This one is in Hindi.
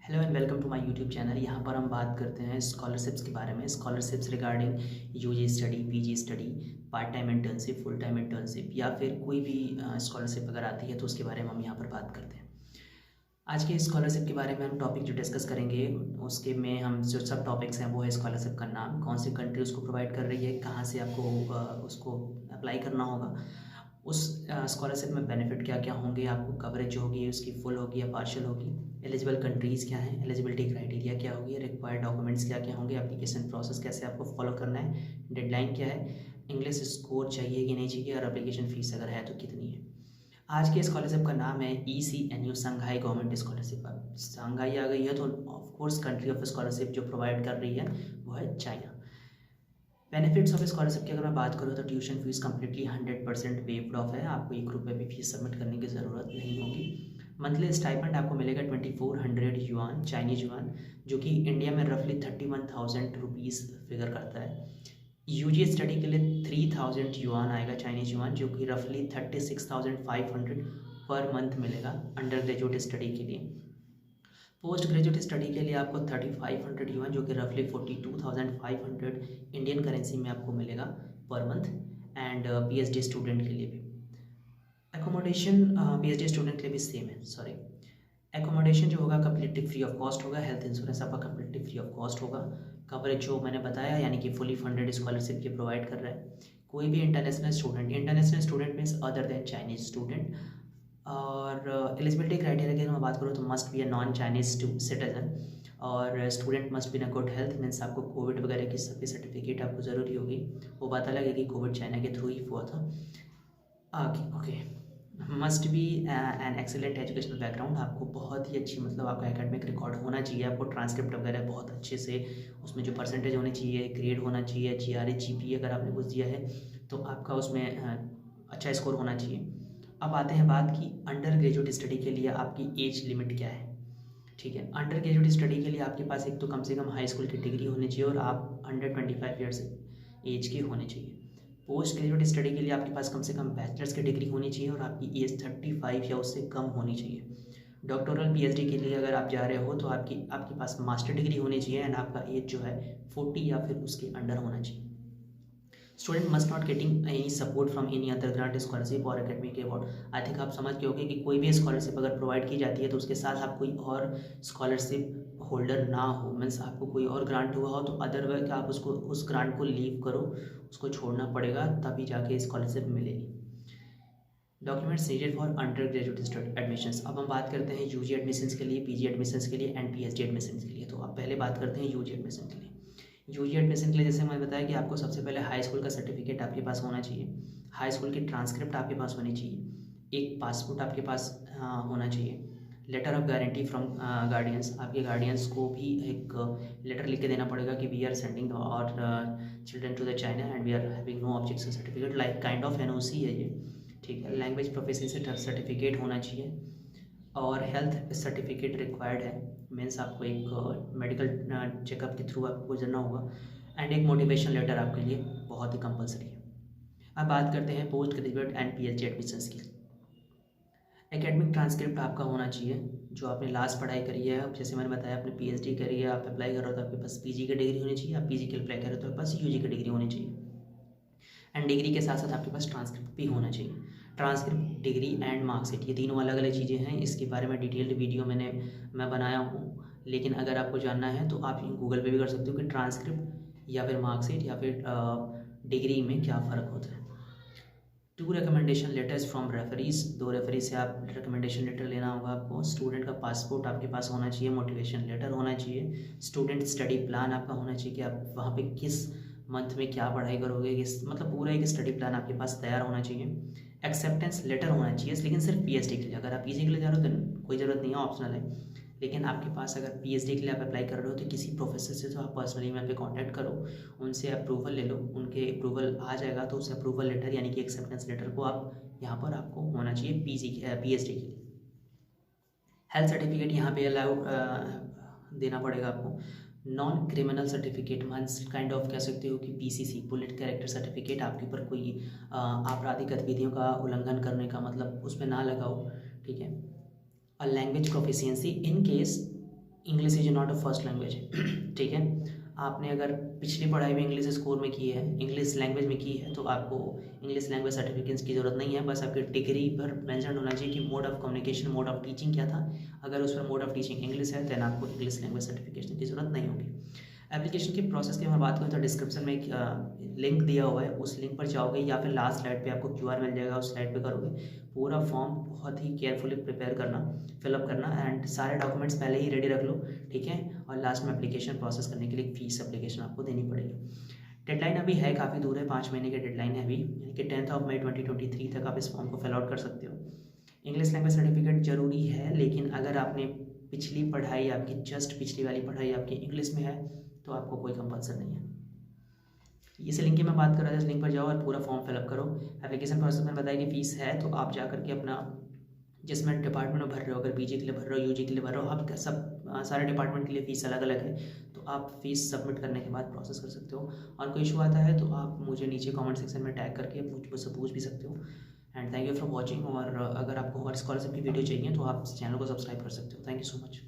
Hello and welcome to my YouTube channel. यहाँ पर हम बात करते हैं स्कॉलरशिप्स के बारे में। Scholarships regarding UG study, PG study, part time internship, full time internship या फिर कोई भी स्कॉलरशिप अगर आती है तो उसके बारे में हम यहाँ पर बात करते हैं। आज के स्कॉलरशिप के बारे में हम टॉपिक जो डिस्कस करेंगे उसके में हम जो सब टॉपिक्स हैं वो है स्कॉलरशिप का नाम, कौन सी कंट्री उसको प्रोवाइड कर रही है, कहाँ से आपको उसको अप्लाई करना होगा, उस स्कॉलरशिप में बेनिफिट क्या क्या होंगे, आपको कवरेज जो होगी उसकी फुल होगी या पार्शियल होगी, एलिजिबल कंट्रीज़ क्या हैं, एलिजिबिलिटी क्राइटेरिया क्या होगी, रिक्वायर्ड डॉक्यूमेंट्स क्या क्या होंगे, एप्लीकेशन प्रोसेस कैसे आपको फॉलो करना है, डेडलाइन क्या है, इंग्लिश स्कोर चाहिए कि नहीं चाहिए और एप्लीकेशन फ़ीस अगर है तो कितनी है। आज के स्कॉलरशिप का नाम है ECNU, संघाई गवर्नमेंट स्कॉलरशिप। अब संघाई आ गई है तो ऑफकोर्स कंट्री ऑफ स्कॉलरशिप जो प्रोवाइड कर रही है वो है चाइना। बेनिफिट्स ऑफ स्कॉलरशिप की अगर मैं बात करूँ तो tuition fees completely 100% waived of है, आपको 1 रुपये भी फीस सबमिट करने की ज़रूरत नहीं होगी। मंथली स्टाइपेंड आपको मिलेगा 2400 युआन, चाइनीज युआन, जो कि इंडिया में रफली 31,000 रुपीज़ फिगर करता है। यूजी स्टडी के लिए 3000 युआन आएगा, चाइनीज युआन, जो कि रफली 36,500 पर मंथ मिलेगा अंडर ग्रेजुएट स्टडी के लिए। पोस्ट ग्रेजुएट स्टडी के लिए आपको 3500 युआन, जो कि रफली 42,500 इंडियन करेंसी में आपको मिलेगा per month. And PhD student के लिए भी एकोमोडेशन, PhD स्टूडेंट के लिए भी सेम है। सॉरी, एकोमोडेशन जो होगा कम्प्लीटली फ्री ऑफ कॉस्ट होगा, हेल्थ इंश्योरेंस आपका कम्प्लीटली फ्री ऑफ कॉस्ट होगा। कवरेज जो मैंने बताया यानी कि फुली फंडेड स्कॉलरशिप ये प्रोवाइड कर रहा है। कोई भी international student means other than Chinese student. और एलिजिबिलिटी क्राइटेरिया की मैं बात करूँ तो must be a non Chinese citizen और student must be in a good health, means आपको कोविड वगैरह की सबकी सर्टिफिकेट आपको ज़रूरी होगी। वो बात अलग है कि कोविड चाइना के थ्रू ही हुआ था। Okay, must be an excellent educational background, आपको बहुत ही अच्छी मतलब आपका एकेडमिक रिकॉर्ड होना चाहिए, आपको ट्रांसक्रिप्ट वगैरह बहुत अच्छे से उसमें जो परसेंटेज होनी चाहिए, ग्रेड होना चाहिए, GRE GPA अगर आपने कुछ दिया है तो आपका उसमें अच्छा स्कोर होना चाहिए। अब आते हैं बात की अंडर ग्रेजुएट स्टडी के लिए आपकी एज लिमिट क्या है। ठीक है, अंडर ग्रेजुएट स्टडी के लिए आपके पास एक तो कम से कम हाई स्कूल की डिग्री होनी चाहिए और आप अंडर 25 ईयर्स एज के होने चाहिए। पोस्ट ग्रेजुएट स्टडी के लिए आपके पास कम से कम बैचलर्स की डिग्री होनी चाहिए और आपकी एज 35 या उससे कम होनी चाहिए। डॉक्टोरल PhD के लिए अगर आप जा रहे हो तो आपके पास मास्टर डिग्री होनी चाहिए एंड आपका एज जो है 40 या फिर उसके अंडर होना चाहिए। Student must not getting any support from any other grant, scholarship और एकेडमिक अवार्ड। आई थिंक आप समझ के होंगे कि कोई भी स्कॉलरशिप अगर प्रोवाइड की जाती है तो उसके साथ आप कोई और स्कॉलरशिप होल्डर ना हो, मीन्स आपको कोई और ग्रांट हुआ हो तो अदरवाइज आप उसको उस ग्रांट को लीव करो, उसको छोड़ना पड़ेगा तभी जाके स्कॉलरशिप मिलेगी। Documents needed for under graduate study admissions. अब हम बात करते हैं यूजी एडमिशन्स के लिए, पीजी एडमिशन्स के लिए एंड PhD एडमिशन्स के लिए। तो अब पहले बात करते हैं यूजी एडमिशन के लिए। यूजी एडमिशन के लिए जैसे मैंने बताया कि आपको सबसे पहले हाई स्कूल का सर्टिफिकेट आपके पास होना चाहिए, हाई स्कूल की ट्रांसक्रिप्ट आपके पास होनी चाहिए, एक पासपोर्ट आपके पास होना चाहिए, letter of guarantee from guardians, आपके गार्डियंस को भी एक लेटर लिख के देना पड़ेगा कि we are sending our children to the China and we are having no objection certificate, like kind of NOC है ये। ठीक है, लैंग्वेज प्रोफिशिएंसी सर्टिफिकेट होना चाहिए और हेल्थ सर्टिफिकेट रिक्वायर्ड है, मीन्स आपको एक मेडिकल चेकअप के थ्रू आपको गुजरना होगा एंड एक मोटिवेशन लेटर आपके लिए बहुत ही कंपलसरी है। अब बात करते हैं post graduate and PhD admissions की। एकेडमिक ट्रांसक्रिप्ट आपका होना चाहिए, जो आपने लास्ट पढ़ाई करी है। अब जैसे मैंने बताया आपने PhD करी है, आप अप्लाई कर रहे हो तो आपके पास PG की डिग्री होनी चाहिए, आप PG के लिए अप्लाई कर रहे हो तो आपके पास UG की डिग्री होनी चाहिए एंड डिग्री के साथ साथ आपके पास ट्रांसक्रिप्ट भी होना चाहिए। ट्रांसक्रिप्ट, डिग्री एंड मार्कशीट, ये तीनों अलग अलग चीज़ें हैं, इसके बारे में डिटेल्ड वीडियो मैं बनाया हूँ, लेकिन अगर आपको जानना है तो आप गूगल पे भी कर सकते हो कि ट्रांसक्रिप्ट या फिर मार्कशीट या फिर डिग्री में क्या फ़र्क होता है। 2 recommendation letters from referees, 2 referee से आप रिकमेंडेशन लेटर लेना होगा आपको। स्टूडेंट का पासपोर्ट आपके पास होना चाहिए, मोटिवेशन लेटर होना चाहिए, स्टूडेंट स्टडी प्लान आपका होना चाहिए कि आप वहाँ पे किस मंथ में क्या पढ़ाई करोगे, किस मतलब पूरा एक स्टडी प्लान आपके पास तैयार होना चाहिए। एक्सेप्टेंस लेटर होना चाहिए, लेकिन सिर्फ PhD के लिए, अगर आप PG के लिए जा रहे हो तो कोई ज़रूरत नहीं है, ऑप्शनल है। लेकिन आपके पास अगर PhD के लिए आप अप्लाई कर रहे हो तो किसी प्रोफेसर से तो आप पर्सनली वहाँ पे कांटेक्ट करो, उनसे अप्रूवल ले लो, उनके अप्रूवल आ जाएगा तो उस अप्रूवल लेटर यानी कि एक्सेप्टेंस लेटर को आप यहाँ पर आपको होना चाहिए PhD के लिए। हेल्थ सर्टिफिकेट यहाँ पे अलाउ देना पड़ेगा आपको। Non criminal certificate means kind of कह सकते हो कि PCC, पुलिट कैरेक्टर सर्टिफिकेट, आपके ऊपर कोई आपराधिक गतिविधियों का उल्लंघन करने का मतलब उस पर ना लगाओ। ठीक है। A language proficiency English is not a first language. ठीक है, आपने अगर पिछली पढ़ाई भी इंग्लिश स्कूल में की है, इंग्लिश लैंग्वेज में की है, तो आपको इंग्लिश लैंग्वेज सर्टिफिकेट्स की ज़रूरत नहीं है। बस आपकी डिग्री पर मेंशन होना चाहिए कि mode of communication, mode of teaching क्या था। अगर उस पर मोड ऑफ टीचिंग इंग्लिश है, देन आपको इंग्लिश लैंग्वेज सर्टिफिकेशन की ज़रूरत नहीं होगी। एप्लीकेशन के प्रोसेस की मैं बात करूँ तो डिस्क्रिप्शन में एक लिंक दिया हुआ है, उस लिंक पर जाओगे या फिर लास्ट स्लाइड पे आपको QR मिल जाएगा, उस स्लाइड पे करोगे। पूरा फॉर्म बहुत ही केयरफुली प्रिपेयर करना, फिलअप करना एंड सारे डॉक्यूमेंट्स पहले ही रेडी रख लो। ठीक है, और लास्ट में एप्लीकेशन प्रोसेस करने के लिए फीस एप्लीकेशन आपको देनी पड़ेगी। डेडलाइन अभी है, काफ़ी दूर है, 5 महीने की डेडलाइन है अभी, यानी कि 10 मई 2023 तक आप इस फॉर्म को फिल आउट कर सकते हो। इंग्लिश लैंग्वेज सर्टिफिकेट ज़रूरी है, लेकिन अगर आपने पिछली पढ़ाई आपकी, जस्ट पिछली वाली पढ़ाई आपकी इंग्लिश में है, तो आपको कोई कंपल्सर नहीं है। इस लिंक की मैं बात कर रहा था, इस लिंक पर जाओ और पूरा फॉर्म फिलअप करो। एप्लीकेशन प्रोसेस में बताया कि फ़ीस है, तो आप जा करके अपना जिसमें डिपार्टमेंट में भर रहे हो, अगर PG के लिए भर रहे हो, UG के लिए भर रहे हो, आप सब सारे डिपार्टमेंट के लिए फ़ीस अलग अलग है, तो आप फ़ीस सबमिट करने के बाद प्रोसेस कर सकते हो। और कोई इशू आता है तो आप मुझे नीचे कमेंट सेक्शन में टैग करके मुझसे पूछ भी सकते हो। And thank you for watching. और अगर आपको और स्कॉलरशिप की वीडियो चाहिए तो आप चैनल को सब्सक्राइब कर सकते हो। Thank you so much.